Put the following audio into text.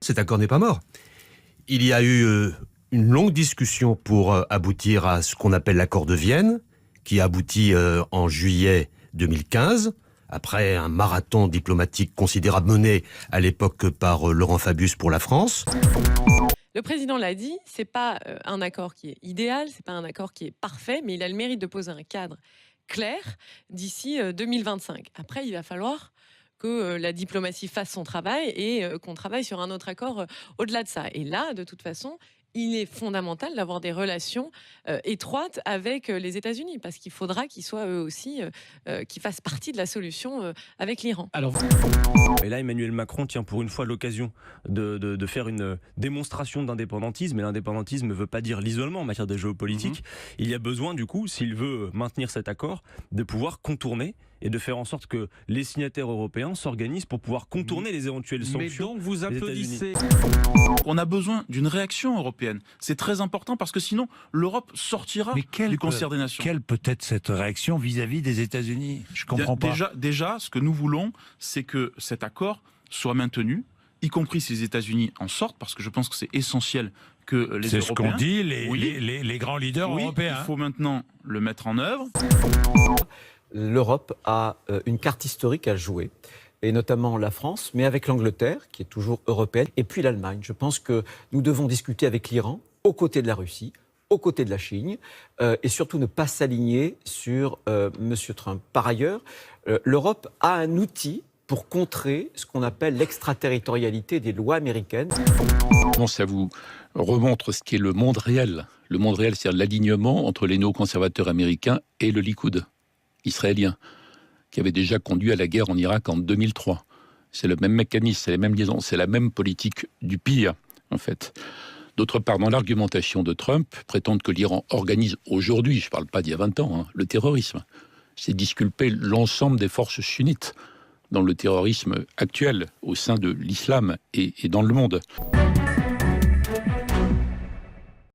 cet accord n'est pas mort. Il y a eu une longue discussion pour aboutir à ce qu'on appelle l'accord de Vienne, qui aboutit en juillet 2015, après un marathon diplomatique considérable mené à l'époque par Laurent Fabius pour la France. Le président l'a dit, c'est pas un accord qui est idéal, c'est pas un accord qui est parfait, mais il a le mérite de poser un cadre clair d'ici 2025. Après, il va falloir que la diplomatie fasse son travail et qu'on travaille sur un autre accord au-delà de ça. Et là, de toute façon, il est fondamental d'avoir des relations étroites avec les États-Unis, parce qu'il faudra qu'ils soient eux aussi, qu'ils fassent partie de la solution avec l'Iran. Et là, Emmanuel Macron tient pour une fois l'occasion de faire une démonstration d'indépendantisme. Et l'indépendantisme ne veut pas dire l'isolement en matière de géopolitique. Il y a besoin, du coup, s'il veut maintenir cet accord, de pouvoir contourner et de faire en sorte que les signataires européens s'organisent pour pouvoir contourner les éventuelles sanctions. Mais donc vous applaudissez. On a besoin d'une réaction européenne. C'est très important parce que sinon l'Europe sortira du concert des nations. Quelle peut être cette réaction vis-à-vis des États-Unis? Je comprends pas. Déjà, ce que nous voulons, c'est que cet accord soit maintenu, y compris si les États-Unis en sortent, parce que je pense que c'est essentiel que les Européens... C'est ce qu'ont dit les grands leaders européens. Il faut maintenant le mettre en œuvre. L'Europe a une carte historique à jouer, et notamment la France, mais avec l'Angleterre, qui est toujours européenne, et puis l'Allemagne. Je pense que nous devons discuter avec l'Iran, aux côtés de la Russie, aux côtés de la Chine, et surtout ne pas s'aligner sur M. Trump. Par ailleurs, l'Europe a un outil pour contrer ce qu'on appelle l'extraterritorialité des lois américaines. Ça vous remontre ce qui est le monde réel. Le monde réel, c'est l'alignement entre les néoconservateurs américains et le Likoud israélien, qui avait déjà conduit à la guerre en Irak en 2003. C'est le même mécanisme, c'est les mêmes liaisons, c'est la même politique du pire, en fait. D'autre part, dans l'argumentation de Trump, prétendre que l'Iran organise aujourd'hui, je ne parle pas d'il y a 20 ans, le terrorisme. C'est disculper l'ensemble des forces sunnites dans le terrorisme actuel, au sein de l'islam et dans le monde.